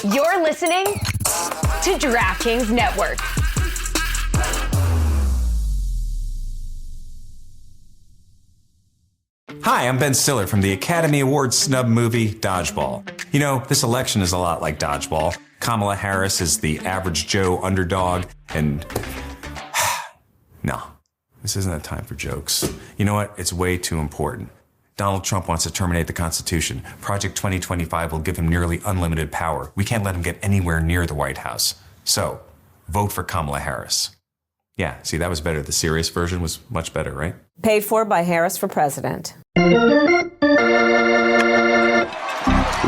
You're listening to DraftKings Network. Hi, I'm Ben Stiller from the Academy Awards snub movie Dodgeball. You know, this election is a lot like Dodgeball. Kamala Harris is the average Joe underdog, and no, this isn't a time for jokes. You know what? It's way too important. Donald Trump wants to terminate the Constitution. Project 2025 will give him nearly unlimited power. We can't let him get anywhere near the White House. So, vote for Kamala Harris. Yeah, see, that was better. The serious version was much better, right? Paid for by Harris for President.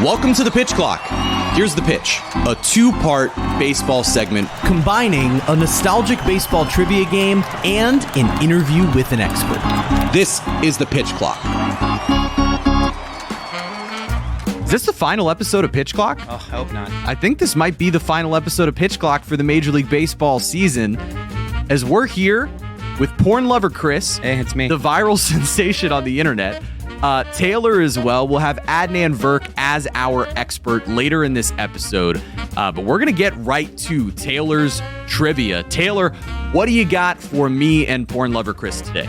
Welcome to the Pitch Clock. Here's the pitch. A two-part baseball segment combining a nostalgic baseball trivia game and an interview with an expert. This is the Pitch Clock. Is this the final episode of Pitch Clock? Oh, I hope not. I think this might be the final episode of Pitch Clock for the Major League Baseball season, as we're here with porn lover Chris. Hey, it's me. The viral sensation on the internet. Taylor as well. We'll have Adnan Virk as our expert later in this episode. But we're going to get right to Taylor's trivia. Taylor, what do you got for me and porn lover Chris today?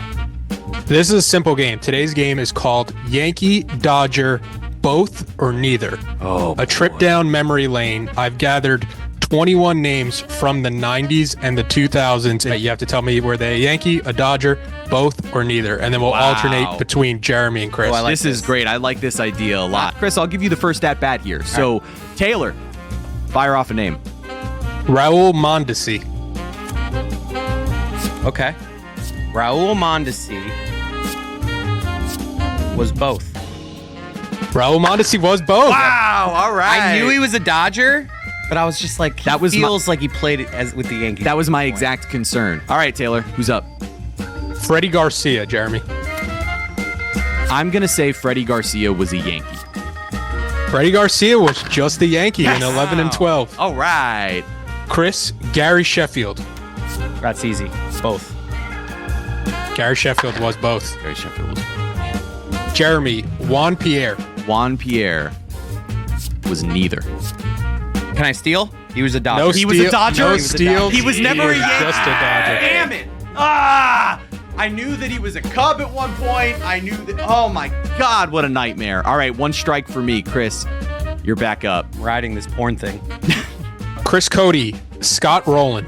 This is a simple game. Today's game is called Yankee, Dodger, Both or Neither. A trip down memory lane. I've gathered 21 names from the 90s and the 2000s. And you have to tell me were they a Yankee, a Dodger, both, or neither. And then we'll alternate between Jeremy and Chris. Oh, this is great. I like this idea a lot. Chris, I'll give you the first at bat here. So, Taylor, fire off a name. Raul Mondesi. Okay. Raul Mondesi was both. Raul Mondesi was both. Wow, all right. I knew he was a Dodger, but I was just like, That was feels like he played it as with the Yankees. That was my exact concern. All right, Taylor, who's up? Freddie Garcia, Jeremy. I'm going to say Freddie Garcia was a Yankee. Freddie Garcia was just a Yankee in 11 and 12. All right. Chris, Gary Sheffield. That's easy. Both. Gary Sheffield was both. Gary Sheffield was. Jeremy, Juan Pierre. Juan Pierre was neither. Can I steal? He was a Dodger. No He was a Dodger? No He was a steal. He was never a He Yankee. just a Dodger. Damn it. I knew that he was a Cub at one point. I knew that. Oh, my God, what a nightmare. All right, one strike for me. Chris, you're back up. Riding this porn thing. Chris Cody, Scott Rowland.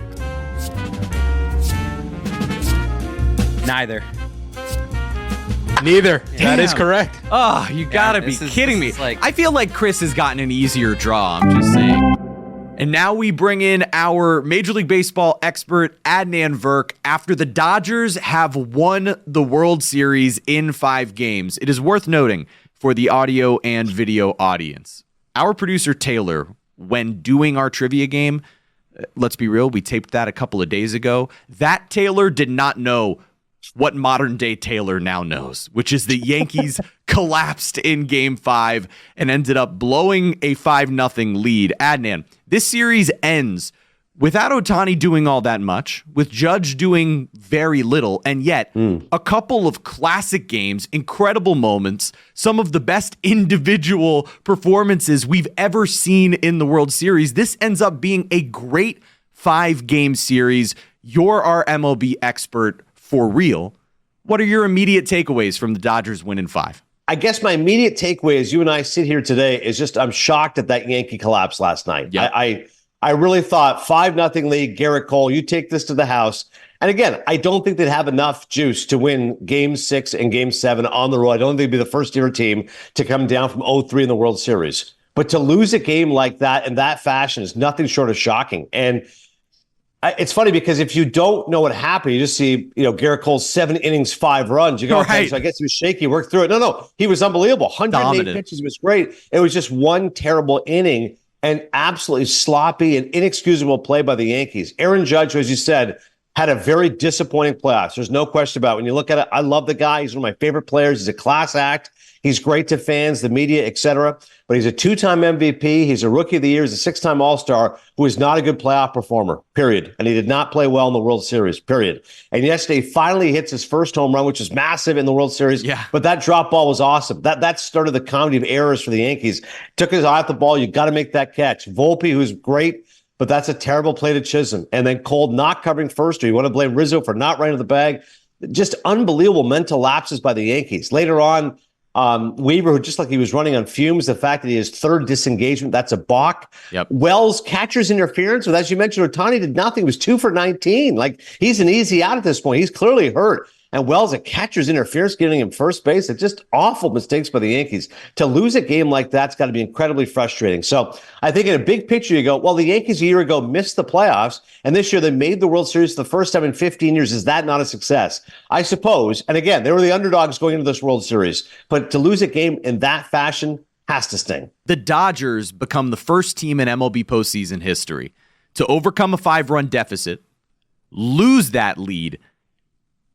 Neither. Neither. That is correct. Oh, you gotta be kidding me. I feel like Chris has gotten an easier draw, I'm just saying. And now we bring in our Major League Baseball expert, Adnan Virk, after the Dodgers have won the World Series in 5 games. It is worth noting for the audio and video audience. Our producer, Taylor, when doing our trivia game, let's be real, we taped that a couple of days ago. That Taylor did not know what modern day Taylor now knows, which is the Yankees collapsed in Game 5 and ended up blowing a 5-0 lead. Adnan, this series ends without Ohtani doing all that much, with Judge doing very little, and yet a couple of classic games, incredible moments, some of the best individual performances we've ever seen in the World Series. This ends up being a great 5-game series. You're our MLB expert for real. What are your immediate takeaways from the Dodgers win in 5? I guess my immediate takeaway as you and I sit here today is just I'm shocked at that Yankee collapse last night. Yep. I really thought 5-0 lead, Gerrit Cole, you take this to the house. And again, I don't think they'd have enough juice to win Game 6 and Game 7 on the road. I don't think they'd be the first-year team to come down from 0-3 in the World Series. But to lose a game like that in that fashion is nothing short of shocking. And it's funny because if you don't know what happened, you just see, Gerrit Cole's 7 innings, 5 runs. You go, okay, so I guess he was shaky, worked through it. No, he was unbelievable. 108 pitches was great. It was just one terrible inning and absolutely sloppy and inexcusable play by the Yankees. Aaron Judge, as you said, had a very disappointing playoffs. There's no question about it. When you look at it, I love the guy. He's one of my favorite players. He's a class act. He's great to fans, the media, etc. But he's a 2-time MVP. He's a Rookie of the Year. He's a 6-time All-Star who is not a good playoff performer, period. And he did not play well in the World Series, period. And yesterday, finally hits his first home run, which was massive in the World Series. Yeah. But that drop ball was awesome. That started the comedy of errors for the Yankees. Took his eye off the ball. You got to make that catch. Volpe, who's great, but that's a terrible play to Chisholm. And then Cole not covering first, or you want to blame Rizzo for not running the bag. Just unbelievable mental lapses by the Yankees. Later on, Weaver, who just like he was running on fumes, the fact that he has third disengagement, that's a balk. Yep. Wells, catcher's interference with, as you mentioned, Ohtani did nothing. He was 2 for 19. Like, he's an easy out at this point. He's clearly hurt. And Wells, a catcher's interference, getting him first base. It's just awful mistakes by the Yankees. To lose a game like that's got to be incredibly frustrating. So I think in a big picture, you go, well, the Yankees a year ago missed the playoffs, and this year they made the World Series for the first time in 15 years. Is that not a success? I suppose. And again, they were the underdogs going into this World Series. But to lose a game in that fashion has to sting. The Dodgers become the first team in MLB postseason history to overcome a 5-run deficit, lose that lead,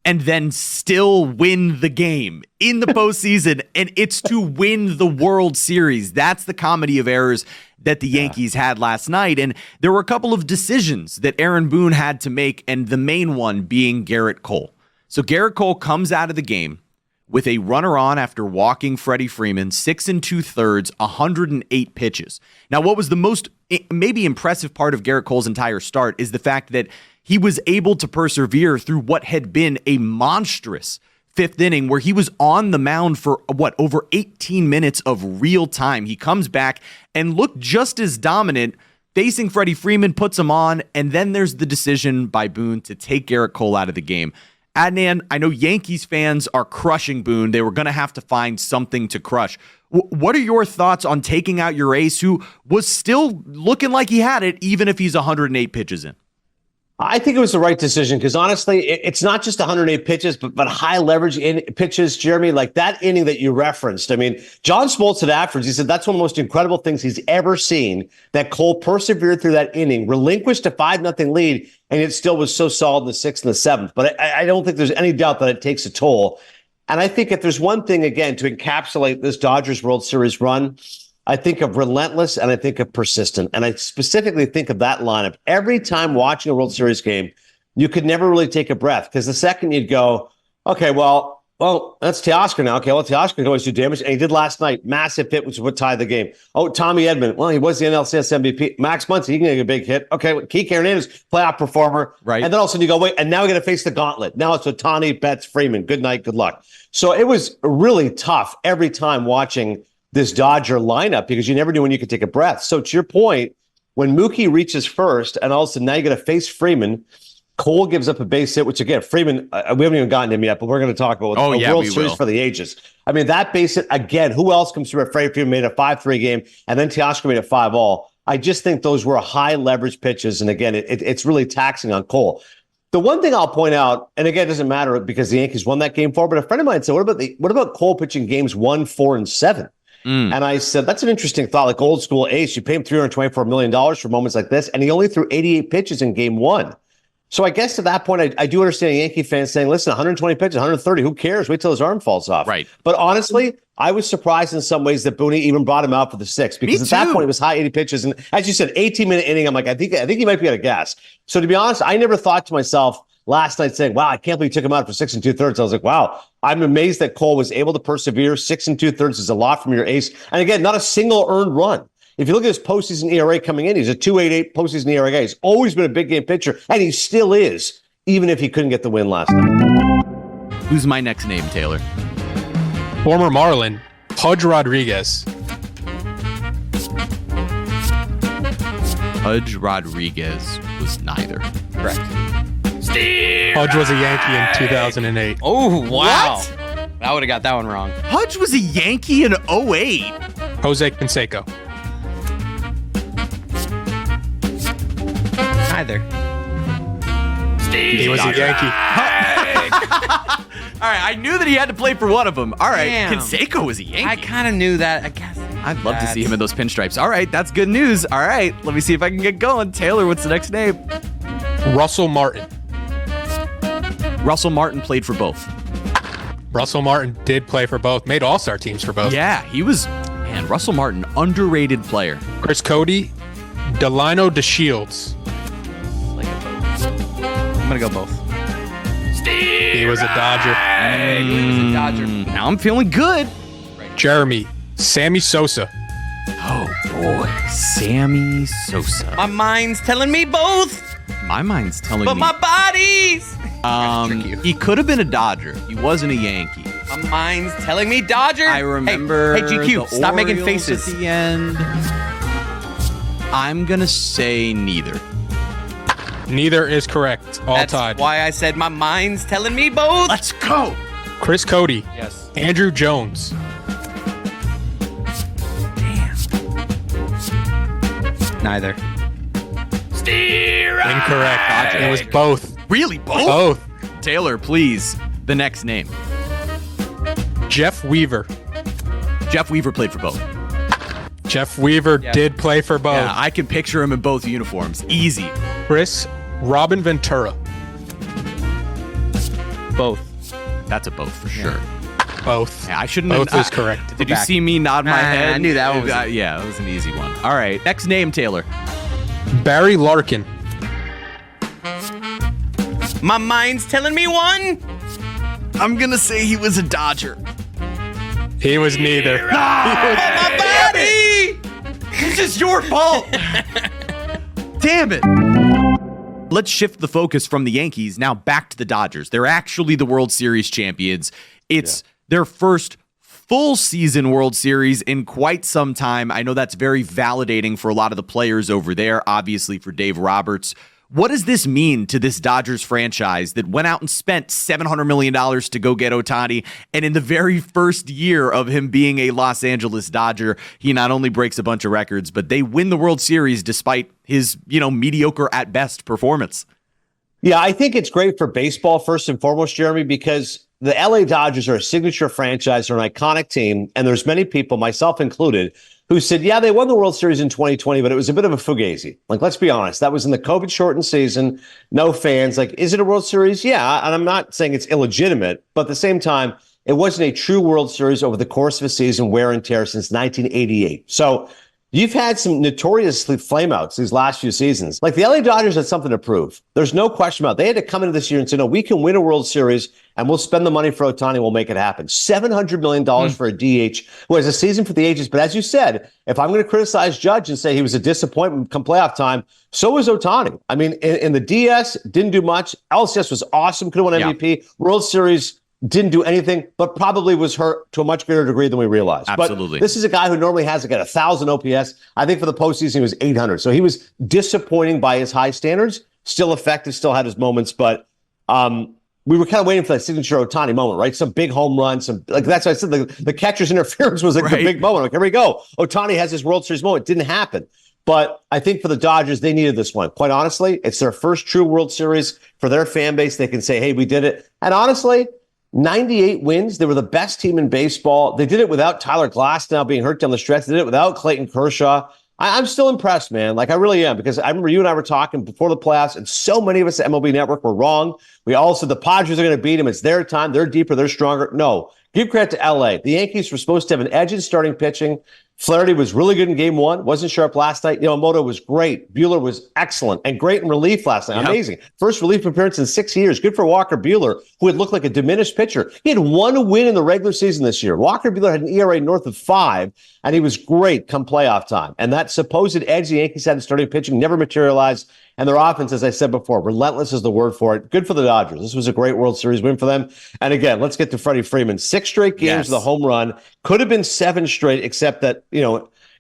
and then still win the game in the postseason, and it's to win the World Series. That's the comedy of errors that the Yankees had last night, and there were a couple of decisions that Aaron Boone had to make, and the main one being Gerrit Cole. So Gerrit Cole comes out of the game with a runner on after walking Freddie Freeman, 6 2/3, 108 pitches. Now, what was the most maybe impressive part of Gerrit Cole's entire start is the fact that he was able to persevere through what had been a monstrous 5th inning where he was on the mound for, over 18 minutes of real time. He comes back and looked just as dominant, facing Freddie Freeman, puts him on, and then there's the decision by Boone to take Gerrit Cole out of the game. Adnan, I know Yankees fans are crushing Boone. They were going to have to find something to crush. What are your thoughts on taking out your ace, who was still looking like he had it, even if he's 108 pitches in? I think it was the right decision because honestly, it's not just 108 pitches, but high leverage pitches, Jeremy, like that inning that you referenced. I mean, John Smoltz said afterwards, he said that's one of the most incredible things he's ever seen, that Cole persevered through that inning, relinquished a 5-0 lead, and it still was so solid in the 6th and the 7th. But I don't think there's any doubt that it takes a toll. And I think if there's one thing, again, to encapsulate this Dodgers World Series run, I think of relentless and I think of persistent. And I specifically think of that lineup. Every time watching a World Series game, you could never really take a breath because the second you'd go, okay, well, that's Teoscar now. Okay, well, Teoscar can always do damage. And he did last night. Massive hit, which is what tied the game. Oh, Tommy Edman. Well, he was the NLCS MVP. Max Muncy, he can get a big hit. Okay, Kike Hernandez, playoff performer. Right. And then all of a sudden you go, wait, and now we got to face the gauntlet. Now it's Ohtani, Betts, Freeman. Good night, good luck. So it was really tough every time watching this Dodger lineup because you never knew when you could take a breath. So to your point, when Mookie reaches first and all of a sudden now you got to face Freeman, Cole gives up a base hit, which again, Freeman, we haven't even gotten him yet, but we're going to talk about World Series for the ages. I mean, that base hit, again, who else comes through? Freddie Freeman made a 5-3 game and then Teoscar made a 5-all. I just think those were high leverage pitches. And again, it's really taxing on Cole. The one thing I'll point out, and again, it doesn't matter because the Yankees won that game 4, but a friend of mine said, what about Cole pitching games 1, 4, and 7? And I said, that's an interesting thought, like old school ace. You pay him $324 million for moments like this, and he only threw 88 pitches in game 1. So I guess to that point, I do understand Yankee fans saying, listen, 120 pitches, 130, who cares? Wait till his arm falls off. Right. But honestly, I was surprised in some ways that Boone even brought him out for the 6th because at that point it was high 80 pitches. And as you said, 18-minute inning, I'm like, I think he might be out of gas. So to be honest, I never thought to myself last night saying, wow, I can't believe he took him out for 6 2/3. I was like, wow, I'm amazed that Cole was able to persevere. 6 2/3 is a lot from your ace. And again, not a single earned run. If you look at his postseason ERA coming in, he's a 2.88 postseason ERA guy. He's always been a big game pitcher, and he still is, even if he couldn't get the win last night. Who's my next name, Taylor? Former Marlin, Pudge Rodriguez. Pudge Rodriguez was neither. Correct. Pudge was a Yankee in 2008. Oh, wow. What? I would have got that one wrong. Pudge was a Yankee in 08. Jose Canseco. Neither. He was a Yankee. All right, I knew that he had to play for one of them. All right, Damn. Canseco was a Yankee. I kind of knew that. I guess. I'd love to see him in those pinstripes. All right, that's good news. All right, let me see if I can get going. Taylor, what's the next name? Russell Martin. Russell Martin played for both. Russell Martin did play for both. Made all-star teams for both. Yeah, he was, man, Russell Martin, underrated player. Chris Cody, Delino DeShields. I'm going to go both. He was a Dodger. He was a Dodger. Now I'm feeling good. Jeremy, Sammy Sosa. Oh, boy. Sammy Sosa. My mind's telling me both, My mind's telling but me. my body's. He could have been a Dodger. He wasn't a Yankee. My mind's telling me Dodger. I remember. Hey, GQ, the stop making Orioles faces. at the end. I'm gonna say neither. Neither is correct. All That's tied. why I said my mind's telling me both. Let's go. Chris Cody. Yes. Andrew Jones. Neither. Incorrect. It was both. Really, both? Both. Taylor, please. The next name. Jeff Weaver. Jeff Weaver played for both. Jeff Weaver did play for both. Yeah, I can picture him in both uniforms. Easy. Chris Robin Ventura. Both. That's a both for sure. Both. Yeah, I shouldn't Both have. is correct. Did you see me nod my head? I knew that one was yeah, that was an easy one. All right. Next name, Taylor. Barry Larkin. My mind's telling me one. I'm going to say he was a Dodger. He was neither. My body. This is your fault. Damn it. Let's shift the focus from the Yankees now back to the Dodgers. They're actually the World Series champions. It's their first full season World Series in quite some time. I know that's very validating for a lot of the players over there, obviously for Dave Roberts. What does this mean to this Dodgers franchise that went out and spent $700 million to go get Ohtani? And in the very first year of him being a Los Angeles Dodger, he not only breaks a bunch of records, but they win the World Series despite his, mediocre at best performance. Yeah, I think it's great for baseball, first and foremost, Jeremy, because the LA Dodgers are a signature franchise, they're an iconic team, and there's many people, myself included, who said, yeah, they won the World Series in 2020, but it was a bit of a fugazi. Like, let's be honest, that was in the COVID-shortened season, no fans. Like, is it a World Series? Yeah, and I'm not saying it's illegitimate, but at the same time, it wasn't a true World Series over the course of a season, wear and tear since 1988. So you've had some notoriously flameouts these last few seasons. Like, the LA Dodgers had something to prove. There's no question about it. They had to come into this year and say, no, we can win a World Series and we'll spend the money for Ohtani. We'll make it happen. $700 million for a DH was a season for the ages. But as you said, if I'm going to criticize Judge and say he was a disappointment come playoff time, so was Ohtani. I mean, in the DS, didn't do much. LCS was awesome. Could have won MVP. World Series, didn't do anything, but probably was hurt to a much greater degree than we realized. Absolutely. But this is a guy who normally has like 1,000 OPS. I think for the postseason, he was 800. So he was disappointing by his high standards, still effective, still had his moments. But we were kind of waiting for that signature Ohtani moment, right? Some big home run, that's why I said the catcher's interference was like the big moment. Like, here we go. Ohtani has his World Series moment. It didn't happen. But I think for the Dodgers, they needed this one. Quite honestly, it's their first true World Series for their fan base. They can say, hey, we did it. And honestly, 98 wins. They were the best team in baseball. They did it without Tyler Glass now being hurt down the stretch. They did it without Clayton Kershaw. I'm still impressed, man. Like, I really am, because I remember you and I were talking before the playoffs, and so many of us at MLB Network were wrong. We all said the Padres are going to beat them. It's their time. They're deeper. They're stronger. No. Give credit to LA. The Yankees were supposed to have an edge in starting pitching. Flaherty was really good in game one. Wasn't sharp last night. Yamamoto was great. Buehler was excellent and great in relief last night. Yep. Amazing. First relief appearance in 6 years. Good for Walker Buehler, who had looked like a diminished pitcher. He had one win in the regular season this year. Walker Buehler had an ERA north of 5, and he was great come playoff time. And that supposed edge the Yankees had in starting pitching never materialized. And their offense, as I said before, relentless is the word for it. Good for the Dodgers. This was a great World Series win for them. And again, let's get to Freddie Freeman. 6 straight games with a home run. Could have been 7 straight, except that,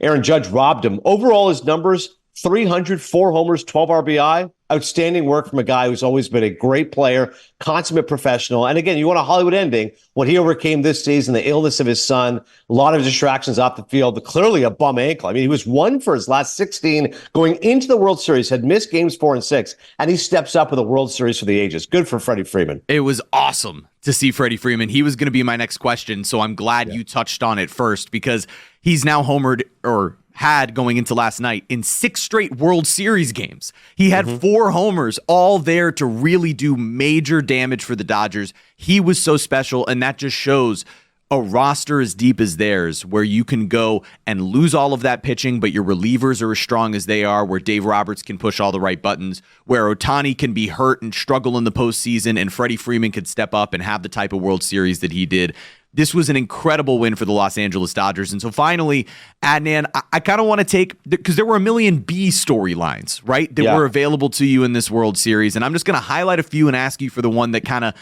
Aaron Judge robbed him. Overall, his numbers, 300, 4 homers, 12 RBI. Outstanding work from a guy who's always been a great player, consummate professional. And again, you want a Hollywood ending. What he overcame this season, the illness of his son, a lot of distractions off the field, but clearly a bum ankle. I mean, he was 1 for his last 16 going into the World Series, had missed games 4 and 6, and he steps up with a World Series for the ages. Good for Freddie Freeman. It was awesome to see Freddie Freeman. He was going to be my next question, so I'm glad you touched on it first, because he's now homered, or had going into last night in 6 straight World Series games. He had 4 homers, all there to really do major damage for the Dodgers. He was so special, and that just shows a roster as deep as theirs, where you can go and lose all of that pitching, but your relievers are as strong as they are, where Dave Roberts can push all the right buttons, where Ohtani can be hurt and struggle in the postseason, and Freddie Freeman could step up and have the type of World Series that he did. This was an incredible win for the Los Angeles Dodgers. And so finally, Adnan, I kind of want to take, because there were a million B storylines, right, that were available to you in this World Series. And I'm just going to highlight a few and ask you for the one that kind of,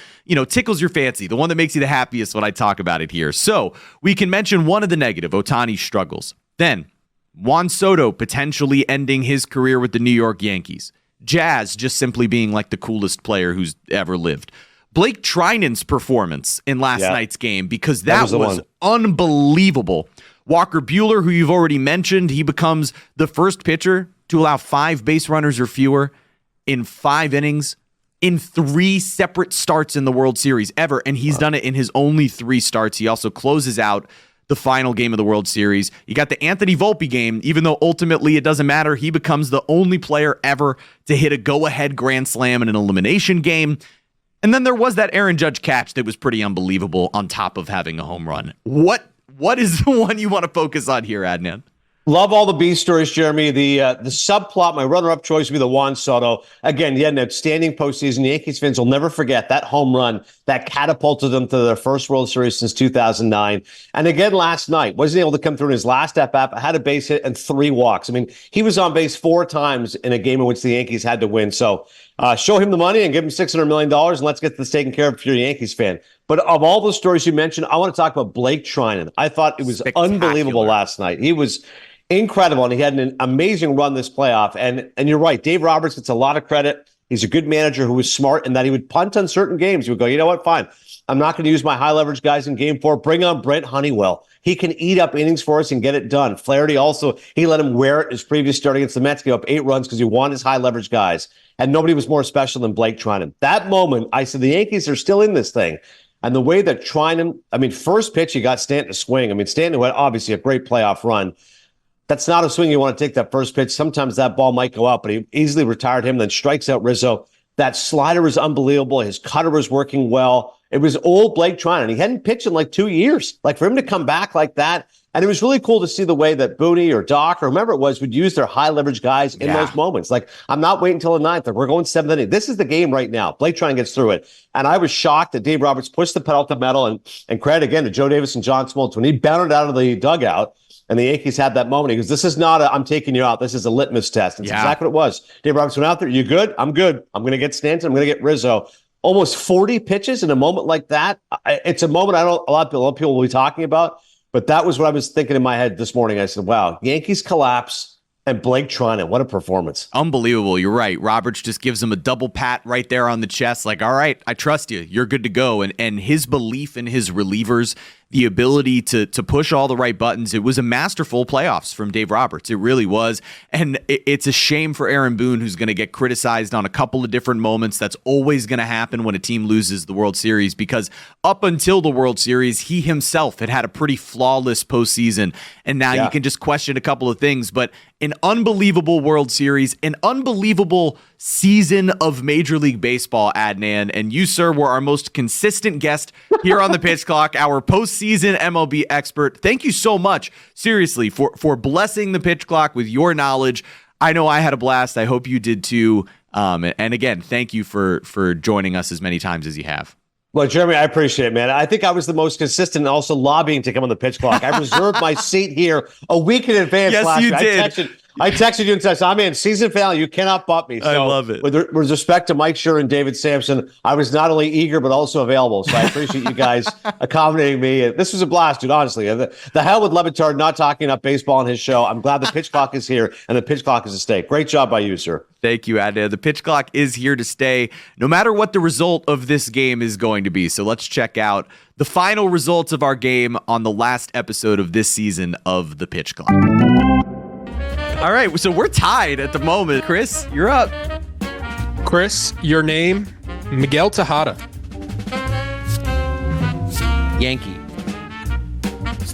tickles your fancy, the one that makes you the happiest when I talk about it here. So we can mention one of the negative, Ohtani's struggles. Then Juan Soto potentially ending his career with the New York Yankees. Jazz just simply being like the coolest player who's ever lived. Blake Treinen's performance in last night's game, because that was unbelievable. Walker Buehler, who you've already mentioned, he becomes the first pitcher to allow 5 base runners or fewer in 5 innings in 3 separate starts in the World Series ever, and he's done it in his only 3 starts. He also closes out the final game of the World Series. You got the Anthony Volpe game, even though ultimately it doesn't matter. He becomes the only player ever to hit a go-ahead grand slam in an elimination game. And then there was that Aaron Judge catch that was pretty unbelievable on top of having a home run. What is the one you want to focus on here, Adnan? Love all the B stories, Jeremy. The subplot, my runner-up choice would be the Juan Soto. Again, he had an outstanding postseason. Yankees fans will never forget that home run that catapulted them to their first World Series since 2009. And again, last night, wasn't able to come through in his last at-bat, had a base hit and 3 walks. I mean, he was on base 4 times in a game in which the Yankees had to win. So show him the money and give him $600 million, and let's get this taken care of if you're a Yankees fan. But of all those stories you mentioned, I want to talk about Blake Treinen. I thought it was unbelievable last night. He was incredible, and he had an amazing run this playoff. And you're right, Dave Roberts gets a lot of credit. He's a good manager who was smart in that he would punt on certain games. He would go, you know what, fine. I'm not going to use my high leverage guys in game 4. Bring on Brent Honeywell. He can eat up innings for us and get it done. Flaherty also, he let him wear it his previous start against the Mets, gave up 8 runs because he wanted his high leverage guys. And nobody was more special than Blake Treinen. That moment, I said, the Yankees are still in this thing. And the way that Treinen, first pitch, he got Stanton to swing. Stanton had obviously a great playoff run. That's not a swing you want to take that first pitch. Sometimes that ball might go out, but he easily retired him, then strikes out Rizzo. That slider was unbelievable. His cutter was working well. It was old Blake Treinen. He hadn't pitched in like 2 years. Like, for him to come back like that, and it was really cool to see the way that Boone or Doc or whomever it was would use their high leverage guys in those moments. Like, I'm not waiting until the 9th. Like, we're going 7th inning. This is the game right now. Blake Treinen gets through it. And I was shocked that Dave Roberts pushed the pedal to the metal, and credit again to Joe Davis and John Smoltz when he bounded out of the dugout. And the Yankees had that moment. He goes, this is not I'm taking you out. This is a litmus test. That's exactly what it was. Dave Roberts went out there. You good? I'm good. I'm going to get Stanton. I'm going to get Rizzo. Almost 40 pitches in a moment like that. It's a moment a lot of people will be talking about. But that was what I was thinking in my head this morning. I said, wow, Yankees collapse. And Blake Treinen, what a performance. Unbelievable. You're right. Roberts just gives him a double pat right there on the chest. Like, all right, I trust you. You're good to go. And his belief in his relievers, the ability to push all the right buttons, it was a masterful playoffs from Dave Roberts. It really was. And it's a shame for Aaron Boone, who's going to get criticized on a couple of different moments. That's always going to happen when a team loses the World Series, because up until the World Series, he himself had a pretty flawless postseason. And now you can just question a couple of things. But an unbelievable World Series, an unbelievable season of Major League Baseball, Adnan. And you, sir, were our most consistent guest here on the Pitch Clock, our postseason MLB expert. Thank you so much, seriously, for blessing the Pitch Clock with your knowledge. I know I had a blast. I hope you did too. And again, thank you for joining us as many times as you have. Well, Jeremy, I appreciate it, man. I think I was the most consistent and also lobbying to come on the Pitch Clock. I reserved my seat here a week in advance. Yes, you did. I texted you and said, I'm in season finale. You cannot bump me. So, I love it. With respect to Mike Schur and David Sampson, I was not only eager, but also available. So I appreciate you guys accommodating me. This was a blast, dude, honestly. The hell with Batard not talking about baseball on his show. I'm glad the Pitch Clock is here, and the Pitch Clock is a stay. Great job by you, sir. Thank you, Adnan. The Pitch Clock is here to stay, no matter what the result of this game is going to be. So let's check out the final results of our game on the last episode of this season of the Pitch Clock. All right, so we're tied at the moment. Chris, you're up. Chris, your name, Miguel Tejada. Yankee.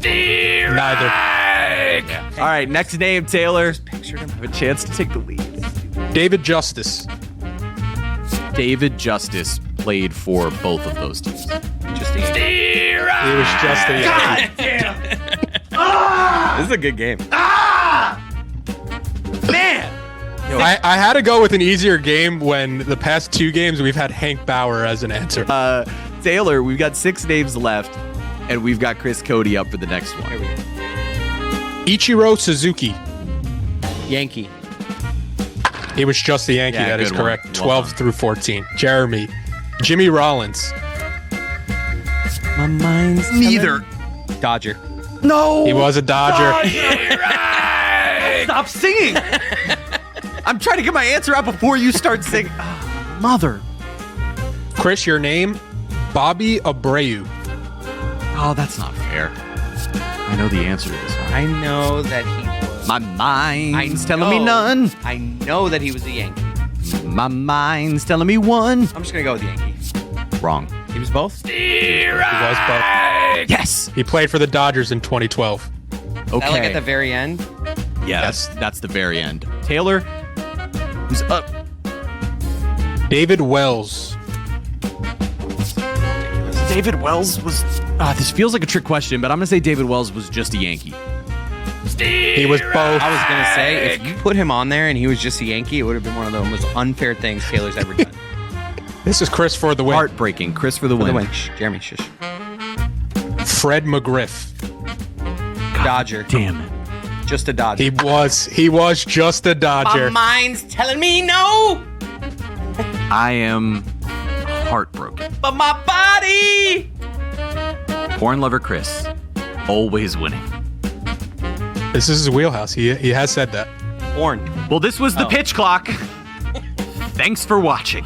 Neither. All right, next name, Taylor. Have a chance to take the lead. David Justice. David Justice played for both of those teams. Just a He was just a Yankee. This is a good game. Man! I had to go with an easier game when the past 2 games we've had Hank Bauer as an answer. Taylor, we've got 6 names left, and we've got Chris Cody up for the next one. Ichiro Suzuki. Yankee. He was just a Yankee. Yeah, that is good one. correct. Well 12 done. through 14. Jeremy. Jimmy Rollins. My mind's Neither. Dodger. No! He was a Dodger. Stop singing! I'm trying to get my answer out before you start singing. Oh, mother. Chris, your name? Bobby Abreu. Oh, that's not fair. I know the answer to this one. I know that he was. My mind's telling me none. I know that he was a Yankee. My mind's telling me one. I'm just going to go with Yankee. Wrong. He was both? He was both. Yes. He played for the Dodgers in 2012. Okay. Like at the very end? Yes, that's the very end. Taylor, who's up? David Wells. David Wells was. This feels like a trick question, but I'm going to say David Wells was just a Yankee. He was both. I was going to say, if you put him on there and he was just a Yankee, it would have been one of the most unfair things Taylor's ever done. This is Chris for the win. Heartbreaking. Chris for the For win. the win. Shh, Jeremy, shush. Fred McGriff. Dodger. Damn it. Just a Dodger. He was just a Dodger. My mind's telling me no, I am heartbroken. but my body. Porn lover Chris, always winning. This is his wheelhouse. He has said that. Porn. Well, this was the Oh. pitch clock. Thanks for watching.